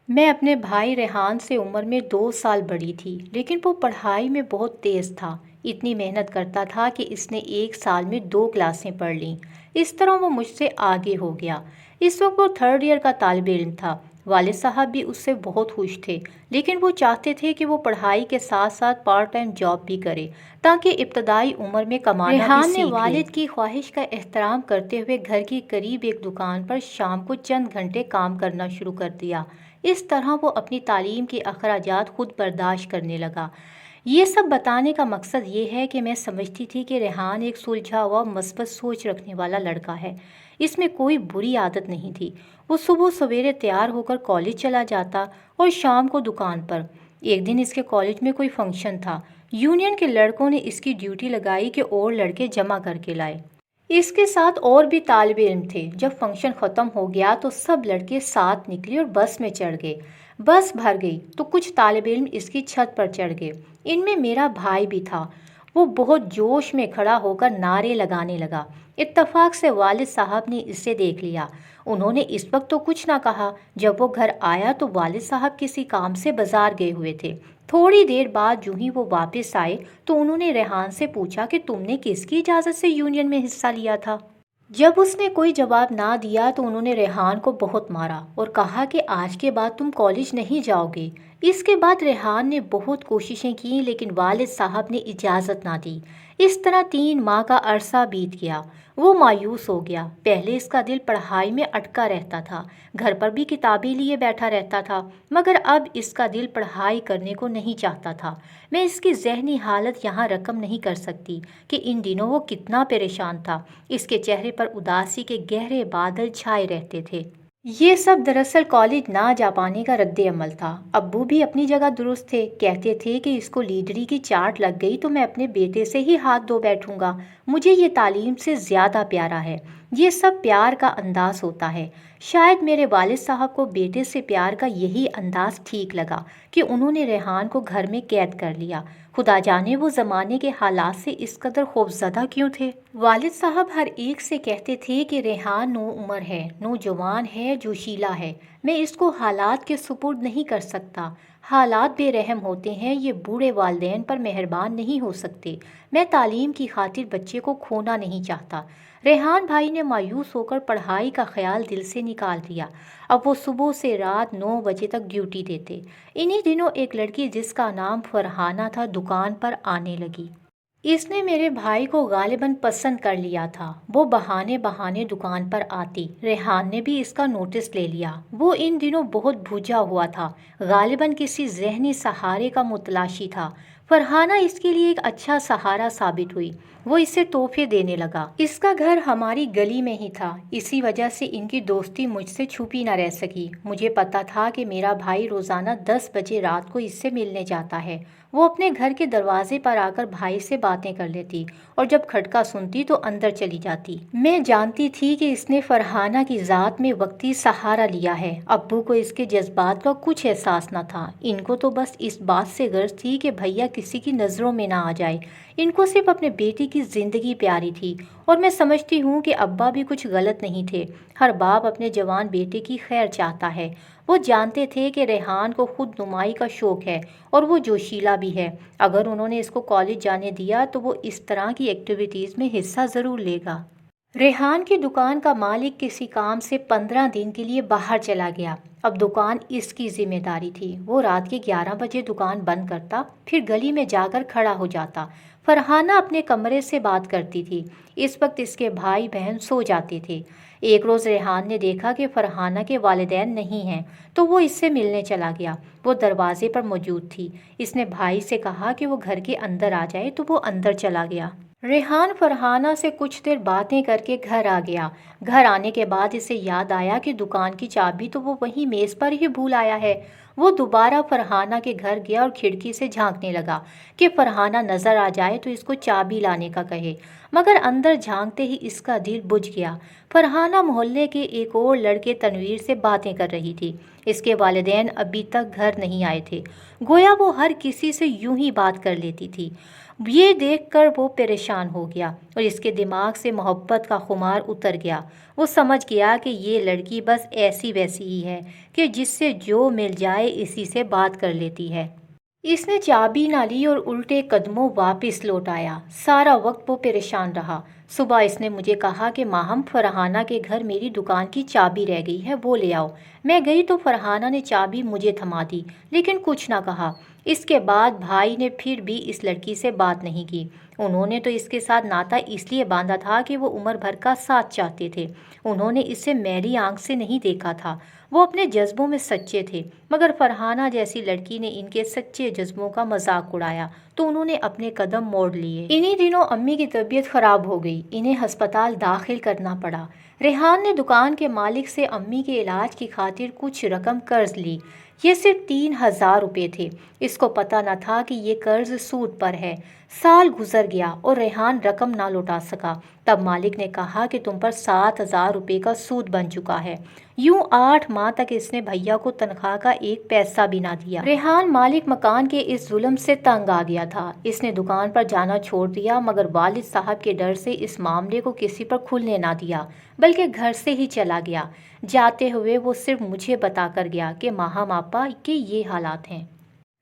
میں اپنے بھائی ریحان سے عمر میں 2 سال بڑی تھی، لیکن وہ پڑھائی میں بہت تیز تھا۔ اتنی محنت کرتا تھا کہ اس نے 1 سال میں 2 کلاسیں پڑھ لیں۔ اس طرح وہ مجھ سے آگے ہو گیا۔ اس وقت وہ 3rd ایئر کا طالب علم تھا۔ والد صاحب بھی اس سے بہت خوش تھے، لیکن وہ چاہتے تھے کہ وہ پڑھائی کے ساتھ ساتھ پارٹ ٹائم جاب بھی کرے تاکہ ابتدائی عمر میں کمانا بھی ریحان سیکھ نے لے۔ والد کی خواہش کا احترام کرتے ہوئے گھر کے قریب ایک دکان پر شام کو چند گھنٹے کام کرنا شروع کر دیا۔ اس طرح وہ اپنی تعلیم کے اخراجات خود برداشت کرنے لگا۔ یہ سب بتانے کا مقصد یہ ہے کہ میں سمجھتی تھی کہ ریحان ایک سلجھا ہوا مثبت سوچ رکھنے والا لڑکا ہے۔ اس میں کوئی بری عادت نہیں تھی۔ وہ صبح سویرے تیار ہو کر کالج چلا جاتا اور شام کو دکان پر۔ ایک دن اس کے کالج میں کوئی فنکشن تھا۔ یونین کے لڑکوں نے اس کی ڈیوٹی لگائی کہ اور لڑکے جمع کر کے لائے۔ اس کے ساتھ اور بھی طالب علم تھے۔ جب فنکشن ختم ہو گیا تو سب لڑکے ساتھ نکلے اور بس میں چڑھ گئے۔ بس بھر گئی تو کچھ طالب علم اس کی چھت پر چڑھ گئے۔ ان میں میرا بھائی بھی تھا۔ وہ بہت جوش میں کھڑا ہو کر نعرے لگانے لگا۔ اتفاق سے والد صاحب نے اسے دیکھ لیا۔ انہوں نے اس وقت تو کچھ نہ کہا۔ جب وہ گھر آیا تو والد صاحب کسی کام سے بازار گئے ہوئے تھے۔ تھوڑی دیر بعد جو ہی وہ واپس آئے تو انہوں نے ریحان سے پوچھا کہ تم نے کس کی اجازت سے یونین میں حصہ لیا تھا؟ جب اس نے کوئی جواب نہ دیا تو انہوں نے ریحان کو بہت مارا اور کہا کہ آج کے بعد تم کالج نہیں جاؤ گے۔ اس کے بعد ریحان نے بہت کوششیں کیں لیکن والد صاحب نے اجازت نہ دی۔ اس طرح 3 ماہ کا عرصہ بیت گیا۔ وہ مایوس ہو گیا۔ پہلے اس کا دل پڑھائی میں اٹکا رہتا تھا، گھر پر بھی کتابیں لیے بیٹھا رہتا تھا، مگر اب اس کا دل پڑھائی کرنے کو نہیں چاہتا تھا۔ میں اس کی ذہنی حالت یہاں رقم نہیں کر سکتی کہ ان دنوں وہ کتنا پریشان تھا۔ اس کے چہرے پر اداسی کے گہرے بادل چھائے رہتے تھے۔ یہ سب دراصل کالج نہ جا پانے کا رد عمل تھا۔ ابو بھی اپنی جگہ درست تھے۔ کہتے تھے کہ اس کو لیڈری کی چاٹ لگ گئی تو میں اپنے بیٹے سے ہی ہاتھ دھو بیٹھوں گا۔ مجھے یہ تعلیم سے زیادہ پیارا ہے۔ یہ سب پیار کا انداز ہوتا ہے۔ شاید میرے والد صاحب کو بیٹے سے پیار کا یہی انداز ٹھیک لگا کہ انہوں نے ریحان کو گھر میں قید کر لیا۔ خدا جانے وہ زمانے کے حالات سے اس قدر خوفزدہ کیوں تھے۔ والد صاحب ہر ایک سے کہتے تھے کہ ریحان نو عمر ہے، نوجوان ہے، جوشیلا ہے۔ میں اس کو حالات کے سپرد نہیں کر سکتا۔ حالات بے رحم ہوتے ہیں، یہ بوڑھے والدین پر مہربان نہیں ہو سکتے۔ میں تعلیم کی خاطر بچے کو کھونا نہیں چاہتا۔ ریحان بھائی نے مایوس ہو کر پڑھائی کا خیال دل سے نکال دیا۔ اب وہ صبح سے رات 9 بجے تک ڈیوٹی دیتے۔ انہی دنوں ایک لڑکی جس کا نام فرحانہ تھا دکان پر آنے لگی۔ اس نے میرے بھائی کو غالباً پسند کر لیا تھا۔ وہ بہانے بہانے دکان پر آتی۔ ریحان نے بھی اس کا نوٹس لے لیا۔ وہ ان دنوں بہت بھوجا ہوا تھا، غالباً کسی ذہنی سہارے کا متلاشی تھا۔ فرحانہ اس کے لیے ایک اچھا سہارا ثابت ہوئی۔ وہ اسے تحفے دینے لگا۔ اس کا گھر ہماری گلی میں ہی تھا، اسی وجہ سے ان کی دوستی مجھ سے چھپی نہ رہ سکی۔ مجھے پتا تھا کہ میرا بھائی روزانہ 10 بجے رات کو اس سے ملنے جاتا ہے۔ وہ اپنے گھر کے دروازے پر آ کر بھائی سے باتیں کر لیتی اور جب کھٹکا سنتی تو اندر چلی جاتی۔ میں جانتی تھی کہ اس نے فرحانہ کی ذات میں وقتی سہارا لیا ہے۔ ابو کو اس کے جذبات کا کچھ احساس نہ تھا۔ ان کو تو بس اس بات سے غرض تھی کہ بھیا کسی کی نظروں میں نہ آ جائے۔ ان کو صرف اپنے بیٹی کی زندگی پیاری تھی، اور میں سمجھتی ہوں کہ ابا بھی کچھ غلط نہیں تھے۔ ہر باپ اپنے جوان بیٹے کی خیر چاہتا ہے۔ وہ جانتے تھے کہ ریحان کو خود نمائی کا شوق ہے اور وہ جوشیلا بھی ہے۔ اگر انہوں نے اس کو کالج جانے دیا تو وہ اس طرح کی ایکٹیویٹیز میں حصہ ضرور لے گا۔ ریحان کی دکان کا مالک کسی کام سے 15 دن کے لیے باہر چلا گیا۔ اب دکان اس کی ذمہ داری تھی۔ وہ رات کے 11 بجے دکان بند کرتا، پھر گلی میں جا کر کھڑا ہو جاتا۔ فرحانہ اپنے کمرے سے بات کرتی تھی۔ اس وقت اس کے بھائی بہن سو جاتے تھے۔ ایک روز ریحان نے دیکھا کہ فرحانہ کے والدین نہیں ہیں تو وہ اس سے ملنے چلا گیا۔ وہ دروازے پر موجود تھی۔ اس نے بھائی سے کہا کہ وہ گھر کے اندر آ جائے تو وہ اندر چلا گیا۔ ریحان فرحانہ سے کچھ دیر باتیں کر کے گھر آ گیا۔ گھر آنے کے بعد اسے یاد آیا کہ دکان کی چابی تو وہ وہیں میز پر ہی بھول آیا ہے۔ وہ دوبارہ فرحانہ کے گھر گیا اور کھڑکی سے جھانکنے لگا کہ فرحانہ نظر آ جائے تو اس کو چابی لانے کا کہے، مگر اندر جھانکتے ہی اس کا دل بجھ گیا۔ فرحانہ محلے کے ایک اور لڑکے تنویر سے باتیں کر رہی تھی۔ اس کے والدین ابھی تک گھر نہیں آئے تھے، گویا وہ ہر کسی سے یوں ہی بات کر لیتی تھی۔ یہ دیکھ کر وہ پریشان ہو گیا اور اس کے دماغ سے محبت کا خمار اتر گیا۔ وہ سمجھ گیا کہ یہ لڑکی بس ایسی ویسی ہی ہے کہ جس سے جو مل جائے اسی سے بات کر لیتی ہے۔ اس نے چابی نہ لی اور الٹے قدموں واپس لوٹ آیا۔ سارا وقت وہ پریشان رہا۔ صبح اس نے مجھے کہا کہ ماہم، فرحانہ کے گھر میری دکان کی چابی رہ گئی ہے، وہ لے آؤ۔ میں گئی تو فرحانہ نے چابی مجھے تھما دی، لیکن کچھ نہ کہا۔ اس کے بعد بھائی نے پھر بھی اس لڑکی سے بات نہیں کی۔ انہوں نے تو اس کے ساتھ ناتا اس لیے باندھا تھا کہ وہ عمر بھر کا ساتھ چاہتے تھے۔ انہوں نے اسے میلی آنکھ سے نہیں دیکھا تھا۔ وہ اپنے جذبوں میں سچے تھے، مگر فرحانہ جیسی لڑکی نے ان کے سچے جذبوں کا مذاق اڑایا تو انہوں نے اپنے قدم موڑ لیے۔ انہی دنوں امی کی طبیعت خراب ہو گئی، انہیں ہسپتال داخل کرنا پڑا۔ ریحان نے دکان کے مالک سے امی کے علاج کی خاطر کچھ رقم قرض لی۔ یہ صرف 3,000 روپے تھے۔ اس کو پتہ نہ تھا کہ یہ قرض سود پر ہے۔ سال گزر گیا اور ریحان رقم نہ لوٹا سکا۔ تب مالک نے کہا کہ تم پر 7,000 روپے کا سود بن چکا ہے۔ یوں 8 ماہ تک اس نے بھیا کو تنخواہ کا ایک پیسہ بھی نہ دیا۔ ریحان مالک مکان کے اس ظلم سے تنگ آ گیا تھا۔ اس نے دکان پر جانا چھوڑ دیا، مگر والد صاحب کے ڈر سے اس معاملے کو کسی پر کھلنے نہ دیا، بلکہ گھر سے ہی چلا گیا۔ جاتے ہوئے وہ صرف مجھے بتا کر گیا کہ ماہم آپا کے یہ حالات ہیں۔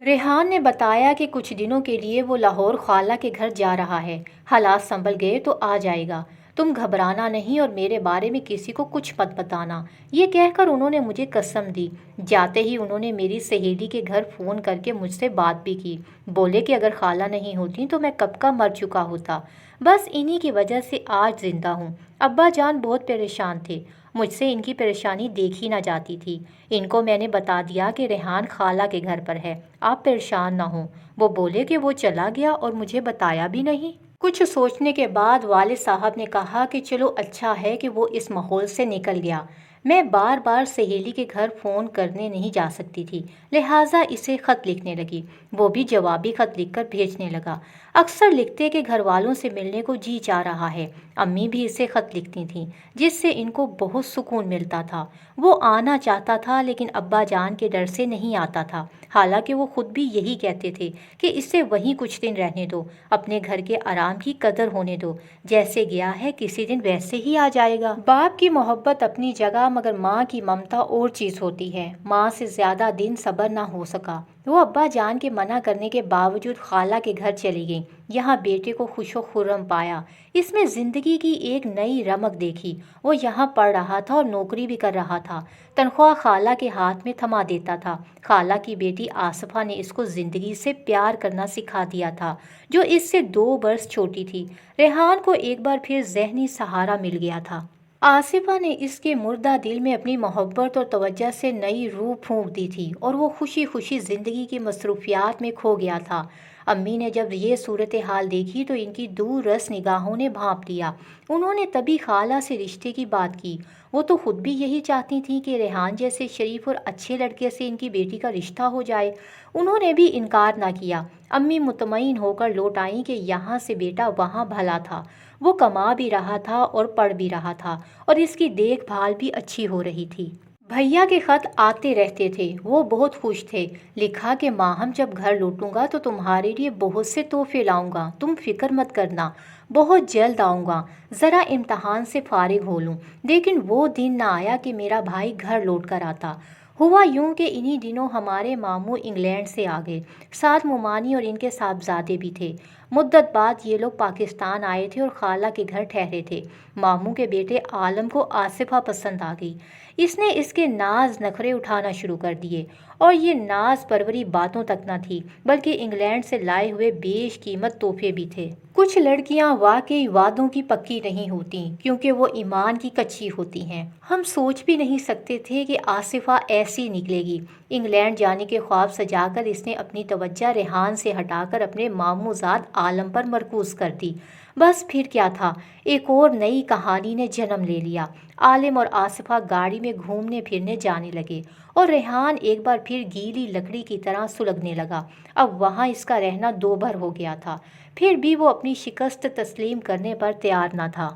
ریحان نے بتایا کہ کچھ دنوں کے لیے وہ لاہور خالہ کے گھر جا رہا ہے، حالات سنبھل گئے تو آ جائے گا۔ تم گھبرانا نہیں اور میرے بارے میں کسی کو کچھ مت بتانا۔ یہ کہہ کر انہوں نے مجھے قسم دی۔ جاتے ہی انہوں نے میری سہیلی کے گھر فون کر کے مجھ سے بات بھی کی۔ بولے کہ اگر خالہ نہیں ہوتی تو میں کب کا مر چکا ہوتا۔ بس انہی کی وجہ سے آج زندہ ہوں۔ ابا جان بہت پریشان تھے، مجھ سے ان کی پریشانی دیکھی نہ جاتی تھی۔ ان کو میں نے بتا دیا کہ ریحان خالہ کے گھر پر ہے، آپ پریشان نہ ہوں۔ وہ بولے کہ وہ چلا گیا اور مجھے بتایا بھی نہیں۔ کچھ سوچنے کے بعد والد صاحب نے کہا کہ چلو اچھا ہے کہ وہ اس ماحول سے نکل گیا۔ میں بار بار سہیلی کے گھر فون کرنے نہیں جا سکتی تھی، لہٰذا اسے خط لکھنے لگی۔ وہ بھی جوابی خط لکھ کر بھیجنے لگا۔ اکثر لکھتے کہ گھر والوں سے ملنے کو جی چاہ رہا ہے۔ امی بھی اسے خط لکھتی تھیں، جس سے ان کو بہت سکون ملتا تھا۔ وہ آنا چاہتا تھا لیکن ابا جان کے ڈر سے نہیں آتا تھا، حالانکہ وہ خود بھی یہی کہتے تھے کہ اسے وہیں کچھ دن رہنے دو، اپنے گھر کے آرام کی قدر ہونے دو، جیسے گیا ہے کسی دن ویسے ہی آ جائے گا۔ باپ کی محبت اپنی جگہ، مگر ماں کی ممتا اور چیز ہوتی ہے۔ ماں سے زیادہ دن صبر نہ ہو سکا۔ وہ ابا جان کے منع کرنے کے باوجود خالہ کے گھر چلی گئی۔ یہاں بیٹے کو خوش و خرم پایا، اس میں زندگی کی ایک نئی رمق دیکھی۔ وہ یہاں پڑھ رہا تھا اور نوکری بھی کر رہا تھا، تنخواہ خالہ کے ہاتھ میں تھما دیتا تھا۔ خالہ کی بیٹی آصفہ نے اس کو زندگی سے پیار کرنا سکھا دیا تھا، جو اس سے 2 برس چھوٹی تھی۔ ریحان کو ایک بار پھر ذہنی سہارا مل گیا تھا۔ آصفہ نے اس کے مردہ دل میں اپنی محبت اور توجہ سے نئی روح پھونک دی تھی اور وہ خوشی خوشی زندگی کی مصروفیات میں کھو گیا تھا۔ امی نے جب یہ صورتحال دیکھی تو ان کی دور رس نگاہوں نے بھانپ لیا۔ انہوں نے تبھی خالہ سے رشتے کی بات کی۔ وہ تو خود بھی یہی چاہتی تھیں کہ ریحان جیسے شریف اور اچھے لڑکے سے ان کی بیٹی کا رشتہ ہو جائے۔ انہوں نے بھی انکار نہ کیا۔ امی مطمئن ہو کر لوٹ آئیں کہ یہاں سے بیٹا وہاں بھلا تھا، وہ کما بھی رہا تھا اور پڑھ بھی رہا تھا اور اس کی دیکھ بھال بھی اچھی ہو رہی تھی۔ بھیا کے خط آتے رہتے تھے، وہ بہت خوش تھے۔ لکھا کہ ماہم جب گھر لوٹوں گا تو تمہارے لیے بہت سے تحفے لاؤں گا، تم فکر مت کرنا، بہت جلد آؤں گا، ذرا امتحان سے فارغ ہو لوں۔ لیکن وہ دن نہ آیا کہ میرا بھائی گھر لوٹ کر آتا۔ ہوا یوں کہ انہی دنوں ہمارے ماموں انگلینڈ سے آ گئے، ساتھ مومانی اور ان کے صاحبزادے بھی تھے۔ مدت بعد یہ لوگ پاکستان آئے تھے اور خالہ کے گھر ٹھہرے تھے۔ ماموں کے بیٹے عالم کو آصفہ پسند آ گئی۔ اس نے اس کے ناز نخرے اٹھانا شروع کر دیے، اور یہ ناز پروری باتوں تک نہ تھی، بلکہ انگلینڈ سے لائے ہوئے بیش قیمت تحفے بھی تھے۔ کچھ لڑکیاں واقعی وعدوں کی پکی نہیں ہوتی، کیونکہ وہ ایمان کی کچی ہوتی ہیں۔ ہم سوچ بھی نہیں سکتے تھے کہ آصفہ ایسی نکلے گی۔ انگلینڈ جانے کے خواب سجا کر اس نے اپنی توجہ ریحان سے ہٹا کر اپنے ماموں زاد عالم پر مرکوز کر دی۔ بس پھر کیا تھا، ایک اور نئی کہانی نے جنم لے لیا۔ عالم اور آصفہ گاڑی میں گھومنے پھرنے جانے لگے اور ریحان ایک بار پھر گیلی لکڑی کی طرح سلگنے لگا۔ اب وہاں اس کا رہنا دوبھر ہو گیا تھا، پھر بھی وہ اپنی شکست تسلیم کرنے پر تیار نہ تھا۔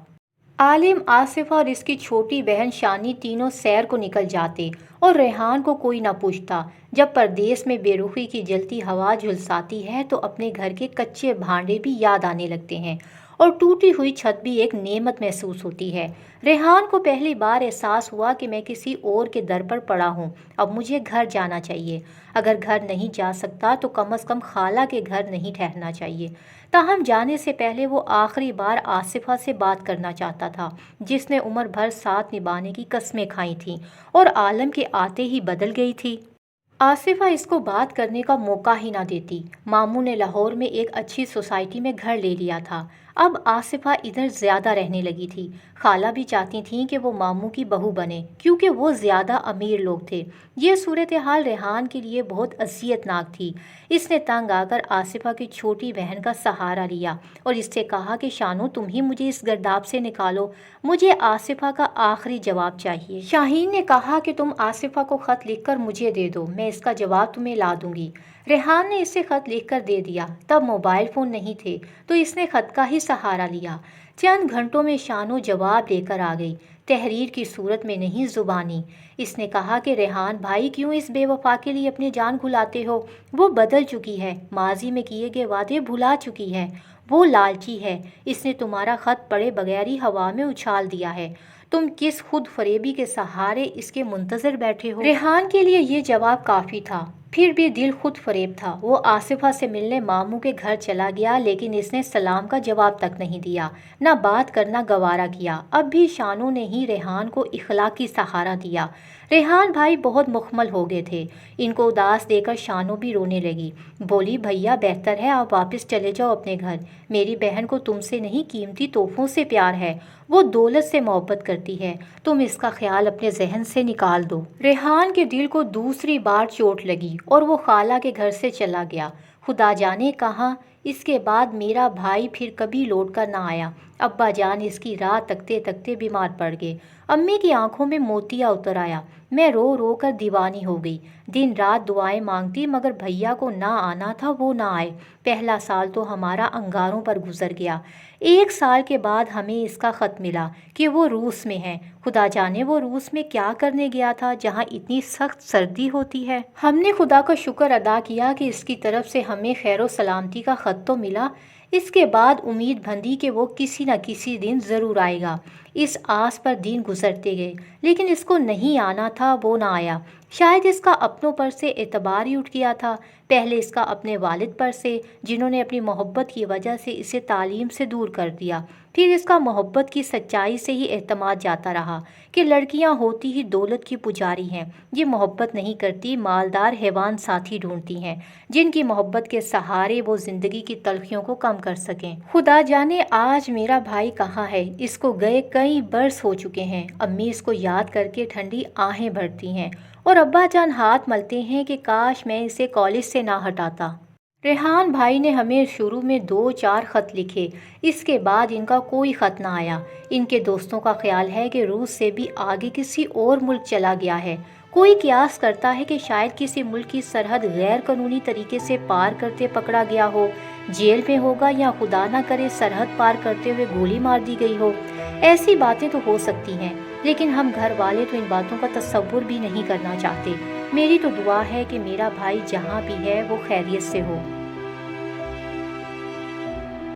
عالم، آصفہ اور اس کی چھوٹی بہن شانی تینوں سیر کو نکل جاتے اور ریحان کو کوئی نہ پوچھتا۔ جب پردیس میں بے رخی کی جلتی ہوا جھلساتی ہے تو اپنے گھر کے کچے بھانڈے بھی یاد آنے لگتے ہیں اور ٹوٹی ہوئی چھت بھی ایک نعمت محسوس ہوتی ہے۔ ریحان کو پہلی بار احساس ہوا کہ میں کسی اور کے در پر پڑا ہوں، اب مجھے گھر جانا چاہیے۔ اگر گھر نہیں جا سکتا تو کم از کم خالہ کے گھر نہیں ٹھہرنا چاہیے۔ تاہم جانے سے پہلے وہ آخری بار آصفہ سے بات کرنا چاہتا تھا، جس نے عمر بھر ساتھ نبھانے کی قسمیں کھائی تھیں اور عالم کے آتے ہی بدل گئی تھی۔ آصفہ اس کو بات کرنے کا موقع ہی نہ دیتی۔ ماموں نے لاہور میں ایک اچھی سوسائٹی میں گھر لے لیا تھا۔ اب آصفہ ادھر زیادہ رہنے لگی تھی۔ خالہ بھی چاہتی تھیں کہ وہ ماموں کی بہو بنے کیونکہ وہ زیادہ امیر لوگ تھے۔ یہ صورتحال ریحان کے لیے بہت اذیت ناک تھی۔ اس نے تنگ آ کر آصفہ کی چھوٹی بہن کا سہارا لیا اور اس سے کہا کہ شانو تم ہی مجھے اس گرداب سے نکالو، مجھے آصفہ کا آخری جواب چاہیے۔ شاہین نے کہا کہ تم آصفہ کو خط لکھ کر مجھے دے دو، میں اس کا جواب تمہیں لا دوں گی۔ ریحان نے اسے خط لکھ کر دے دیا۔ تب موبائل فون نہیں تھے تو اس نے خط کا ہی سہارا لیا۔ چند گھنٹوں میں شانو جواب لے کر آ گئی، تحریر کی صورت میں نہیں زبانی۔ اس نے کہا کہ ریحان بھائی کیوں اس بے وفا کے لیے اپنی جان گھلاتے ہو؟ وہ بدل چکی ہے، ماضی میں کیے گئے وعدے بھلا چکی ہے، وہ لالچی ہے، اس نے تمہارا خط پڑھے بغیر ہی ہوا میں اچھال دیا ہے۔ تم کس خود فریبی کے سہارے اس کے منتظر بیٹھے ہو؟ ریحان کے لیے یہ جواب کافی تھا، پھر بھی دل خود فریب تھا۔ وہ آصفہ سے ملنے ماموں کے گھر چلا گیا، لیکن اس نے سلام کا جواب تک نہیں دیا، نہ بات کرنا گوارا کیا۔ اب بھی شانو نے ہی ریحان کو اخلاقی سہارا دیا۔ ریحان بھائی بہت مخمل ہو گئے تھے۔ ان کو اداس دے کر شانو بھی رونے لگی، بولی بھیا بہتر ہے آپ واپس چلے جاؤ اپنے گھر، میری بہن کو تم سے نہیں قیمتی تحفوں سے پیار ہے، وہ دولت سے محبت کرتی ہے، تم اس کا خیال اپنے ذہن سے نکال دو۔ ریحان کے دل کو دوسری بار چوٹ لگی اور وہ خالہ کے گھر سے چلا گیا۔ خدا جانے کہاں اس کے بعد میرا بھائی پھر کبھی لوٹ کر نہ آیا۔ ابا جان اس کی راہ تکتے تکتے بیمار پڑ گئے۔ امی کی آنکھوں میں موتیا اتر آیا۔ میں رو رو کر دیوانی ہو گئی، دن رات دعائیں مانگتی مگر بھیا کو نہ آنا تھا، وہ نہ آئے۔ پہلا سال تو ہمارا انگاروں پر گزر گیا۔ 1 سال کے بعد ہمیں اس کا خط ملا کہ وہ روس میں ہے۔ خدا جانے وہ روس میں کیا کرنے گیا تھا جہاں اتنی سخت سردی ہوتی ہے۔ ہم نے خدا کا شکر ادا کیا کہ اس کی طرف سے ہمیں خیر و سلامتی کا خط تو ملا۔ اس کے بعد امید بندھی کہ وہ کسی نہ کسی دن ضرور آئے گا۔ اس آس پر دن گزرتے گئے، لیکن اس کو نہیں آنا تھا، وہ نہ آیا۔ شاید اس کا اپنوں پر سے اعتبار ہی اٹھ گیا تھا، پہلے اس کا اپنے والد پر سے، جنہوں نے اپنی محبت کی وجہ سے اسے تعلیم سے دور کر دیا، پھر اس کا محبت کی سچائی سے ہی اعتماد جاتا رہا کہ لڑکیاں ہوتی ہی دولت کی پجاری ہیں، یہ محبت نہیں کرتی، مالدار حیوان ساتھی ڈھونڈتی ہیں جن کی محبت کے سہارے وہ زندگی کی تلخیوں کو کم کر سکیں۔ خدا جانے آج میرا بھائی کہاں ہے، اس کو گئے کئی برس ہو چکے ہیں۔ امی اس کو یاد کر کے ٹھنڈی آہیں بھرتی ہیں اور ابا جان ہاتھ ملتے ہیں کہ کاش میں اسے کالج سے نہ ہٹاتا۔ ریحان بھائی نے ہمیں شروع میں 2-4 خط لکھے، اس کے بعد ان کا کوئی خط نہ آیا۔ ان کے دوستوں کا خیال ہے کہ روس سے بھی آگے کسی اور ملک چلا گیا ہے۔ کوئی قیاس کرتا ہے کہ شاید کسی ملک کی سرحد غیر قانونی طریقے سے پار کرتے پکڑا گیا ہو، جیل میں ہوگا یا خدا نہ کرے سرحد پار کرتے ہوئے گولی مار دی گئی ہو۔ ایسی باتیں تو ہو سکتی ہیں، لیکن ہم گھر والے تو ان باتوں کا تصور بھی نہیں کرنا چاہتے۔ میری تو دعا ہے کہ میرا بھائی جہاں بھی ہے وہ خیریت سے ہو۔